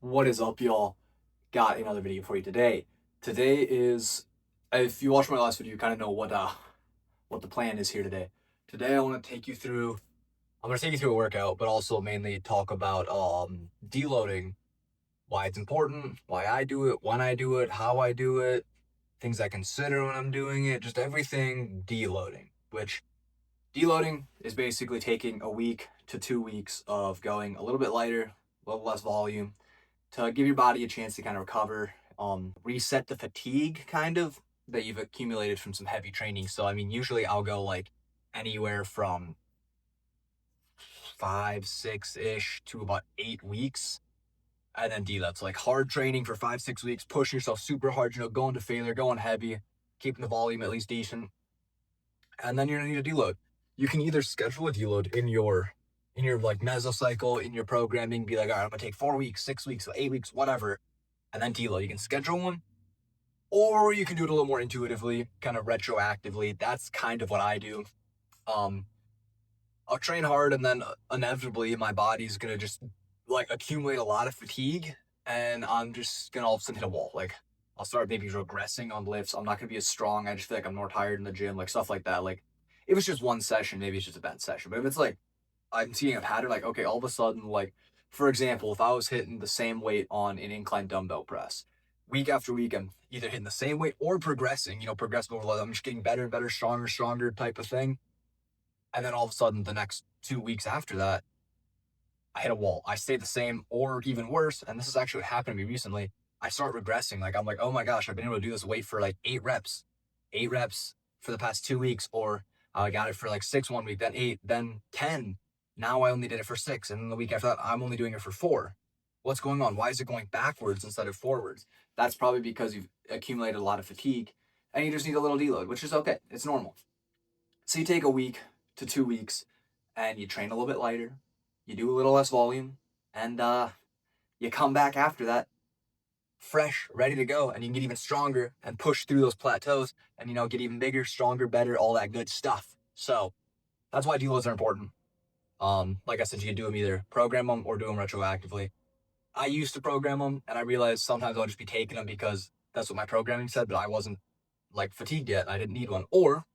What is up, y'all? Got another video for you today. Today is, if you watched my last video, you kind of know what the plan is here today. Today I want to take you through, I'm going to take you through a workout, but also mainly talk about deloading, why it's important, why I do it, when I do it, how I do it, things I consider when I'm doing it, just everything deloading, which deloading is basically taking a week to 2 weeks of going a little bit lighter, a little less volume, to give your body a chance to kind of recover, reset the fatigue kind of that you've accumulated from some heavy training. So, I mean, usually I'll go like anywhere from 5, 6-ish to about 8 weeks. And then deload. So like hard training for 5, 6 weeks, pushing yourself super hard, going to failure, going heavy, keeping the volume at least decent. And then you're gonna need a deload. You can either schedule a deload in your like mesocycle, in your programming, be like, all right, I'm gonna take 4 weeks, 6 weeks, 8 weeks, whatever, and then deload. You can schedule one, or you can do it a little more intuitively, kind of retroactively. That's kind of what I do. I'll train hard, and then inevitably my body's gonna just like accumulate a lot of fatigue, and I'm just gonna all of a sudden hit a wall. Like I'll start maybe regressing on lifts. I'm not gonna be as strong. I just feel like I'm more tired in the gym, like stuff like that. Like if it's just one session, maybe it's just a bad session. But if it's like I'm seeing a pattern, like, okay, all of a sudden, like, for example, if I was hitting the same weight on an incline dumbbell press, week after week, I'm either hitting the same weight or progressing, progressive overload. I'm just getting better and better, stronger type of thing. And then all of a sudden, the next 2 weeks after that, I hit a wall. I stay the same or even worse. And this is actually what happened to me recently. I start regressing. Like, I'm like, oh my gosh, I've been able to do this weight for like 8 reps for the past 2 weeks, or I got it for like 6 one week, then 8, then 10. Now I only did it for 6, and then the week after that, I'm only doing it for 4. What's going on? Why is it going backwards instead of forwards? That's probably because you've accumulated a lot of fatigue, and you just need a little deload, which is okay. It's normal. So you take a week to 2 weeks, and you train a little bit lighter. You do a little less volume, and you come back after that fresh, ready to go, and you can get even stronger and push through those plateaus and, get even bigger, stronger, better, all that good stuff. So that's why deloads are important. Like I said, you can do them either program them or do them retroactively. I used to program them, and I realized sometimes I'll just be taking them because that's what my programming said, but I wasn't like fatigued yet. I didn't need one. Or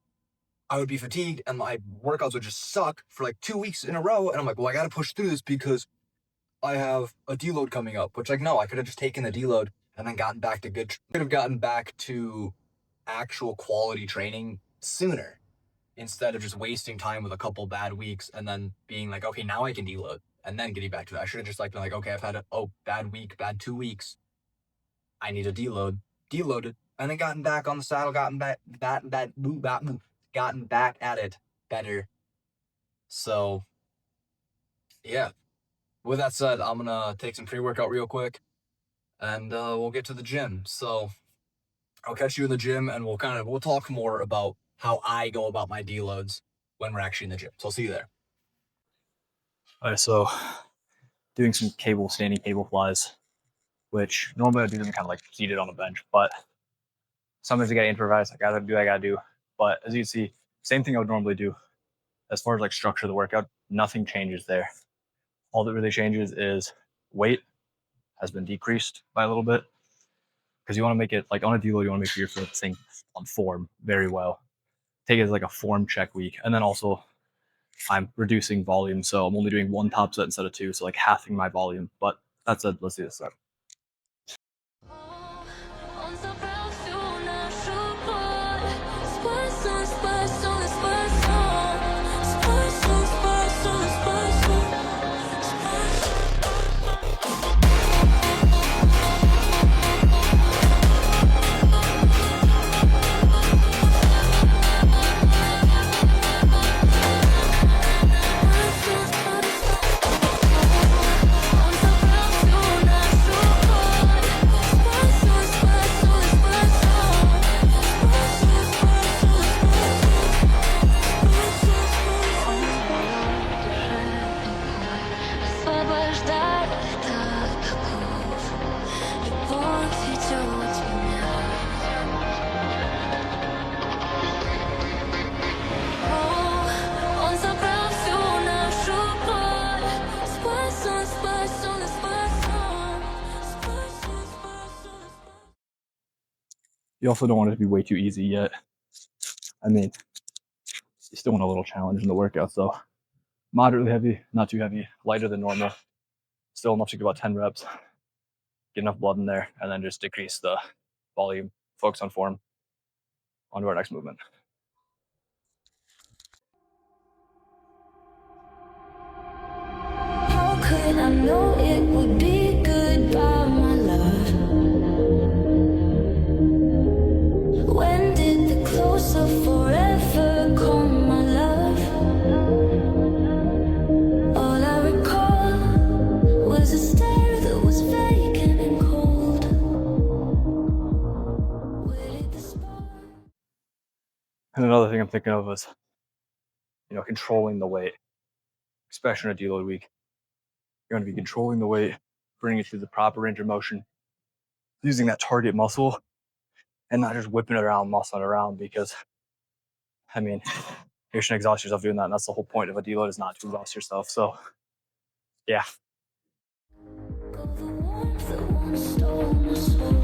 I would be fatigued and my workouts would just suck for like 2 weeks in a row. And I'm like, well, I got to push through this because I have a deload coming up, which like, no, I could have just taken the deload and then gotten back to could have gotten back to actual quality training sooner, instead of just wasting time with a couple bad weeks and then being like, okay, now I can deload and then getting back to it. I should have just like been like, okay, I've had a bad week, bad 2 weeks. I need a deloaded, and then gotten back on the saddle, gotten back at it better. So yeah, with that said, I'm gonna take some pre-workout real quick, and we'll get to the gym. So I'll catch you in the gym, and we'll talk more about how I go about my deloads when we're actually in the gym. So I'll see you there. All right, so doing some standing cable flies, which normally I do them kind of like seated on a bench, but sometimes I gotta improvise. I gotta do. But as you can see, same thing I would normally do. As far as like structure of the workout, nothing changes there. All that really changes is weight has been decreased by a little bit, because you want to make it like on a deload, you want to make sure you're focusing on form very well. Take it as like a form check week. And then also I'm reducing volume. So I'm only doing 1 top set instead of 2. So like halving my volume. But that's it. Let's do this set. You also don't want it to be way too easy yet. I mean, you still want a little challenge in the workout, so moderately heavy, not too heavy, lighter than normal, still enough to get about 10 reps, get enough blood in there, and then just decrease the volume, focus on form, on to our next movement. How could I know it would be goodbye, my love? When did the close of forever come, my love? All I recall was a stare that was vacant and cold. Where did the spark? And another thing I'm thinking of is, controlling the weight, especially in a deload week. You're going to be controlling the weight, bringing it through the proper range of motion, using that target muscle, and not just whipping it around, muscling it around, because, I mean, you're going to exhaust yourself doing that, and that's the whole point of a deload, is not to exhaust yourself. So, yeah. Go the warmth that once stole my soul.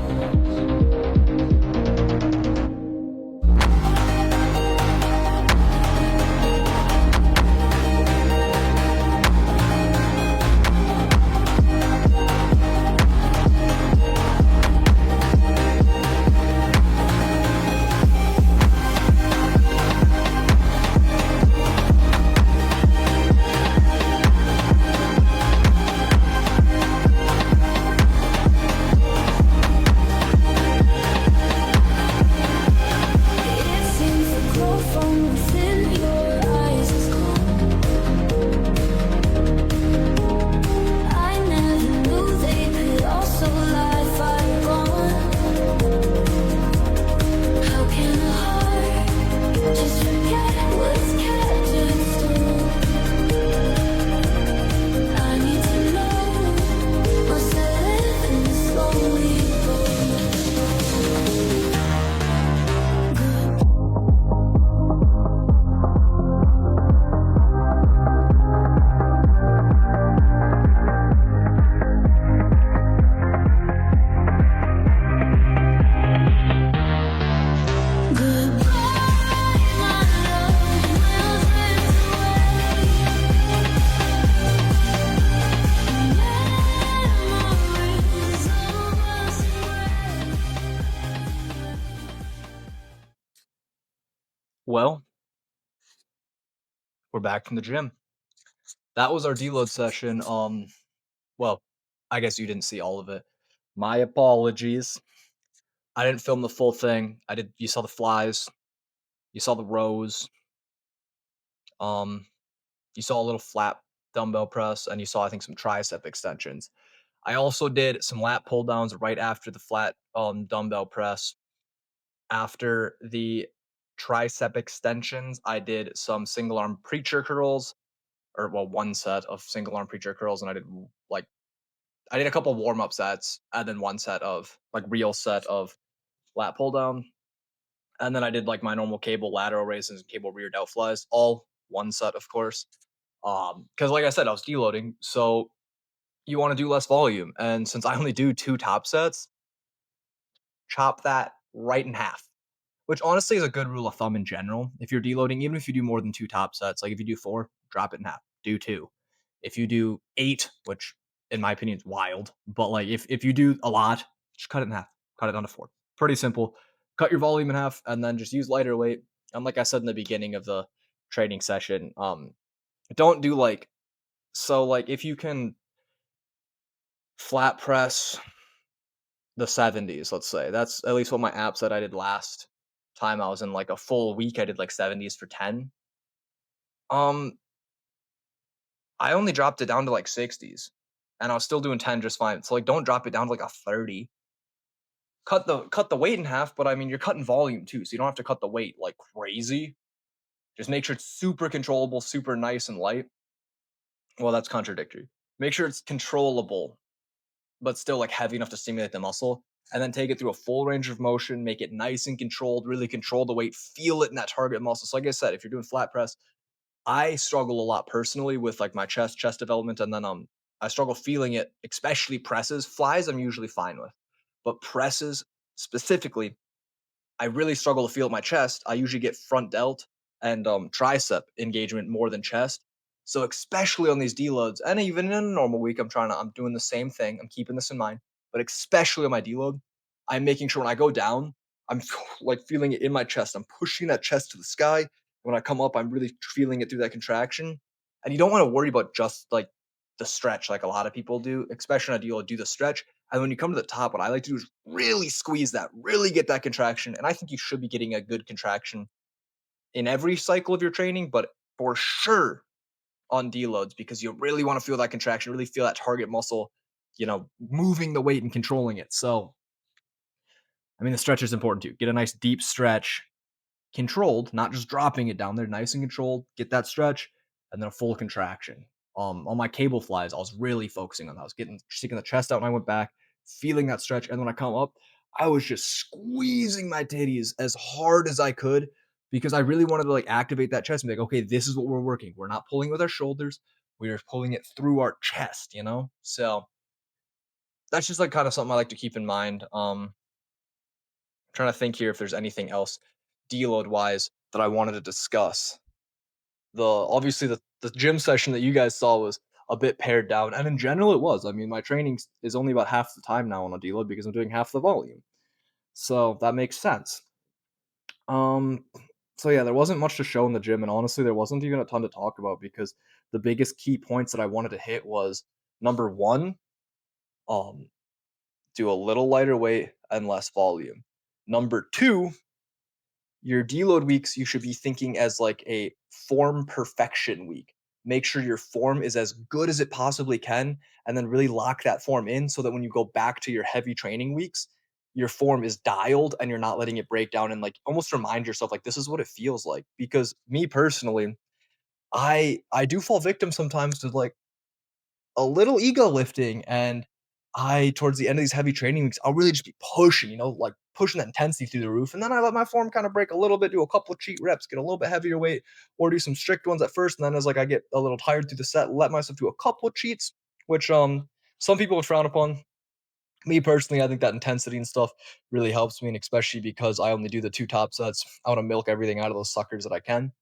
It seems the glow from within your eyes is gone. I never knew they could also lie fire gone. How can a heart just forget what's captured in stone? I need to know, must I live in this lonely road? Goodbye, my love, we'll drift away. Memories of us Well, we're back from the gym. That was our deload session. Well, I guess you didn't see all of it. My apologies. I didn't film the full thing. You saw the flies, you saw the rows, um, you saw a little flat dumbbell press, and you saw, I think, some tricep extensions. I also did some lat pull downs right after the flat dumbbell press. After the tricep extensions, I did some single arm preacher curls, or well, one set of single arm preacher curls, and I did a couple warm up sets, and then one set of real set of lat pull down, and then I did like my normal cable lateral raises and cable rear delt flies, all one set, of course. Because like I said, I was deloading, so you want to do less volume, and since I only do 2 top sets, chop that right in half. Which honestly is a good rule of thumb in general. If you're deloading, even if you do more than 2 top sets, like if you do 4, drop it in half. Do 2. If you do 8, which in my opinion is wild, but like if you do a lot, just cut it in half. Cut it down to 4. Pretty simple. Cut your volume in half and then just use lighter weight. And like I said in the beginning of the training session, don't do if you can flat press the 70s, let's say. That's at least what my app said I did last time I was in like a full week. I did like 70s for 10. Um, I only dropped it down to like 60s, and I was still doing 10 just fine. So like, don't drop it down to like a 30. Cut the weight in half, but I mean you're cutting volume too, so you don't have to cut the weight like crazy. Just make sure it's super controllable, super nice and light. Well, that's contradictory. Make sure it's controllable, but still like heavy enough to stimulate the muscle, and then take it through a full range of motion, make it nice and controlled, really control the weight, feel it in that target muscle. So like I said, if you're doing flat press, I struggle a lot personally with like my chest development, and then I struggle feeling it, especially presses. Flies I'm usually fine with, but presses specifically, I really struggle to feel my chest. I usually get front delt and tricep engagement more than chest. So especially on these deloads, and even in a normal week, I'm doing the same thing. I'm keeping this in mind, but especially on my deload, I'm making sure when I go down, I'm like feeling it in my chest. I'm pushing that chest to the sky. When I come up, I'm really feeling it through that contraction. And you don't want to worry about just like the stretch, like a lot of people do, especially on a deload. Do the stretch, and when you come to the top, what I like to do is really squeeze that, really get that contraction. And I think you should be getting a good contraction in every cycle of your training, but for sure on deloads, because you really want to feel that contraction, really feel that target muscle, moving the weight and controlling it. So, I mean, the stretch is important too. Get a nice deep stretch, controlled, not just dropping it down there, nice and controlled. Get that stretch, and then a full contraction. On my cable flies, I was really focusing on that. I was sticking the chest out when I went back, feeling that stretch, and when I come up, I was just squeezing my titties as hard as I could because I really wanted to like activate that chest and be like, okay, this is what we're working. We're not pulling with our shoulders, we're pulling it through our chest. So that's just like kind of something I like to keep in mind. Trying to think here if there's anything else deload wise that I wanted to discuss. Obviously the gym session that you guys saw was a bit pared down, and in general it was. I mean, my training is only about half the time now on a deload because I'm doing half the volume, so that makes sense. Um, so yeah, there wasn't much to show in the gym, and honestly, there wasn't even a ton to talk about because the biggest key points that I wanted to hit was number one, um, do a little lighter weight and less volume. Number two, your deload weeks you should be thinking as like a form perfection week. Make sure your form is as good as it possibly can, and then really lock that form in so that when you go back to your heavy training weeks, your form is dialed and you're not letting it break down, and like almost remind yourself like this is what it feels like. Because me personally, I do fall victim sometimes to like a little ego lifting, and I towards the end of these heavy training weeks, I'll really just be pushing, like pushing that intensity through the roof. And then I let my form kind of break a little bit, do a couple of cheat reps, get a little bit heavier weight, or do some strict ones at first. And then as like I get a little tired through the set, let myself do a couple of cheats, which some people would frown upon. Me personally, I think that intensity and stuff really helps me, and especially because I only do the two top sets. I want to milk everything out of those suckers that I can.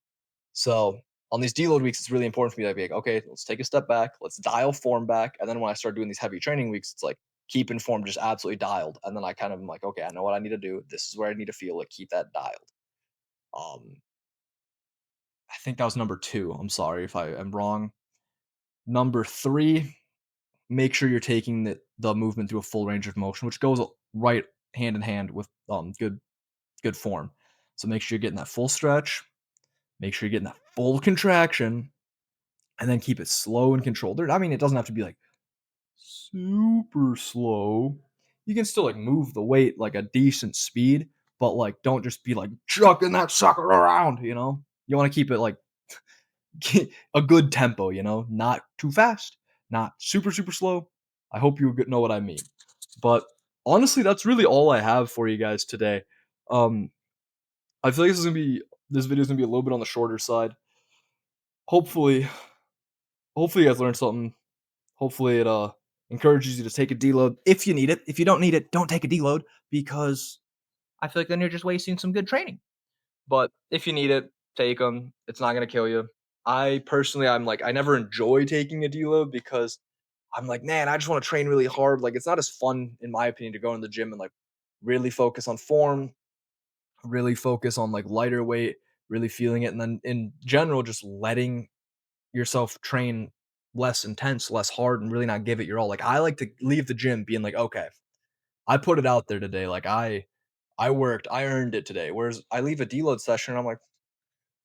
So on these deload weeks, it's really important for me to be like, okay, let's take a step back, let's dial form back. And then when I start doing these heavy training weeks, it's like keeping form just absolutely dialed. And then I kind of am like, okay, I know what I need to do. This is where I need to feel it. Keep that dialed. I think that was number two. I'm sorry if I am wrong. Number three, make sure you're taking the movement through a full range of motion, which goes right hand in hand with good form. So make sure you're getting that full stretch, make sure you're getting that full contraction, and then keep it slow and controlled. I mean, it doesn't have to be like super slow. You can still like move the weight like a decent speed, but like don't just be like chucking that sucker around. You want to keep it like a good tempo. Not too fast, not super super slow. I hope you know what I mean. But honestly, that's really all I have for you guys today. Um, I feel like this video is gonna be a little bit on the shorter side. Hopefully, you guys learned something. Hopefully it encourages you to take a deload if you need it. If you don't need it, don't take a deload, because I feel like then you're just wasting some good training. But if you need it, take them. It's not gonna kill you. I personally, I'm like, I never enjoy taking a deload because I'm like, man, I just want to train really hard. Like, it's not as fun, in my opinion, to go in the gym and like really focus on form, really focus on like lighter weight, really feeling it, and then in general, just letting yourself train less intense, less hard, and really not give it your all. Like, I like to leave the gym being like, okay, I put it out there today. Like, I worked, I earned it today. Whereas I leave a deload session and I'm like,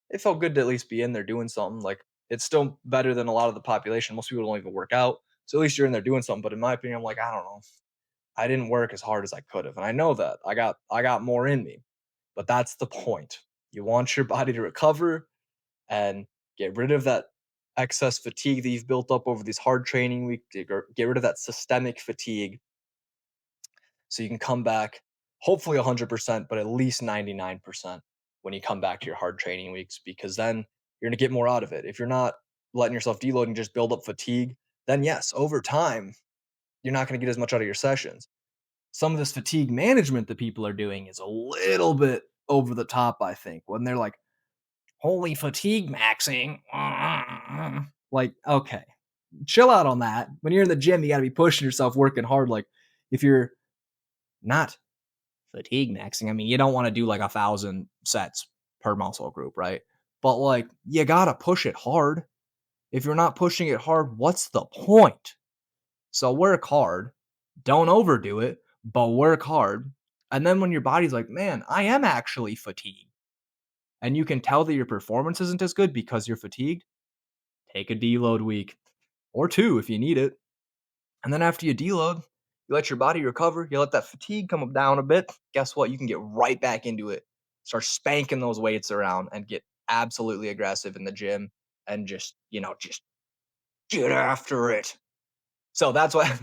it felt good to at least be in there doing something. Like, it's still better than a lot of the population. Most people don't even work out. So at least you're in there doing something. But in my opinion, I'm like, I don't know. I didn't work as hard as I could have. And I know that. I got more in me. But that's the point. You want your body to recover and get rid of that excess fatigue that you've built up over these hard training weeks. Get rid of that systemic fatigue so you can come back hopefully 100%, but at least 99% when you come back to your hard training weeks, because then you're going to get more out of it. If you're not letting yourself deload and just build up fatigue, then yes, over time, you're not going to get as much out of your sessions. some of this fatigue management that people are doing is a little bit over the top, I think, when they're like, holy fatigue maxing. Like, okay, chill out on that. When you're in the gym, you got to be pushing yourself, working hard. Like, if you're not fatigue maxing, I mean, you don't want to do like 1,000 sets per muscle group, right? But like, you got to push it hard. If you're not pushing it hard, what's the point? So work hard. Don't overdo it, but work hard. And then when your body's like, man, I am actually fatigued, and you can tell that your performance isn't as good because you're fatigued, take a deload week or 2 if you need it. And then after you deload, you let your body recover, you let that fatigue come down a bit. Guess what? You can get right back into it. Start spanking those weights around and get absolutely aggressive in the gym and just get after it. So that's why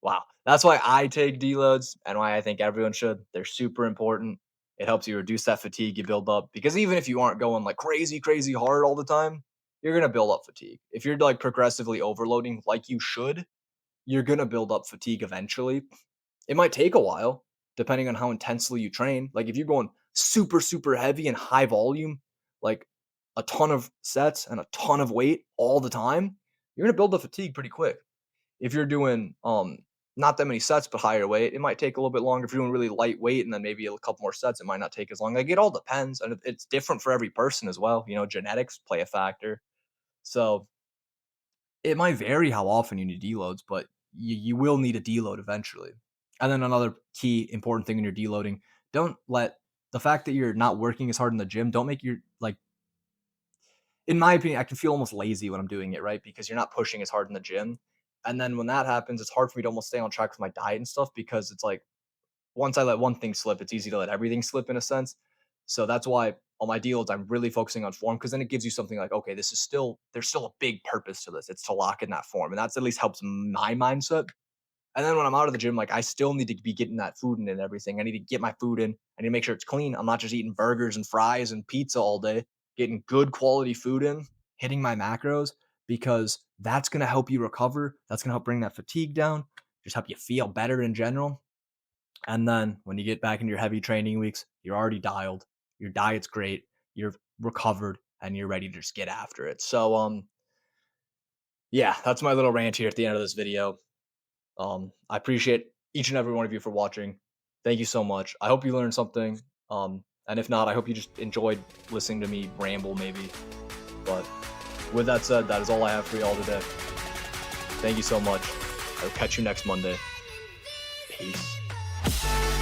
wow. That's why I take deloads and why I think everyone should. They're super important. It helps you reduce that fatigue you build up, because even if you aren't going like crazy, crazy hard all the time, you're going to build up fatigue. If you're like progressively overloading like you should, you're going to build up fatigue eventually. It might take a while depending on how intensely you train. Like if you're going super, super heavy and high volume, like a ton of sets and a ton of weight all the time, you're going to build up fatigue pretty quick. If you're doing not that many sets but higher weight, it might take a little bit longer. If you're doing really lightweight and then maybe a couple more sets, it might not take as long. Like it all depends, and it's different for every person as well. Genetics play a factor, so it might vary how often you need deloads, but you will need a deload eventually. And then another key important thing when you're deloading, don't let the fact that you're not working as hard in the gym, don't make your like. In my opinion, I can feel almost lazy when I'm doing it, right? Because you're not pushing as hard in the gym. And then when that happens, it's hard for me to almost stay on track with my diet and stuff, because it's like once I let one thing slip, it's easy to let everything slip in a sense. So that's why on my deals, I'm really focusing on form, because then it gives you something like, okay, there's still a big purpose to this. It's to lock in that form. And that's at least helps my mindset. And then when I'm out of the gym, like I still need to be getting that food in and everything. I need to get my food in. I need to make sure it's clean. I'm not just eating burgers and fries and pizza all day. Getting good quality food in, hitting my macros, because that's going to help you recover. That's going to help bring that fatigue down, just help you feel better in general. And then when you get back into your heavy training weeks, you're already dialed. Your diet's great. You're recovered and you're ready to just get after it. So, yeah, that's my little rant here at the end of this video. I appreciate each and every one of you for watching. Thank you so much. I hope you learned something. And if not, I hope you just enjoyed listening to me ramble maybe. But with that said, that is all I have for you all today. Thank you so much. I'll catch you next Monday. Peace.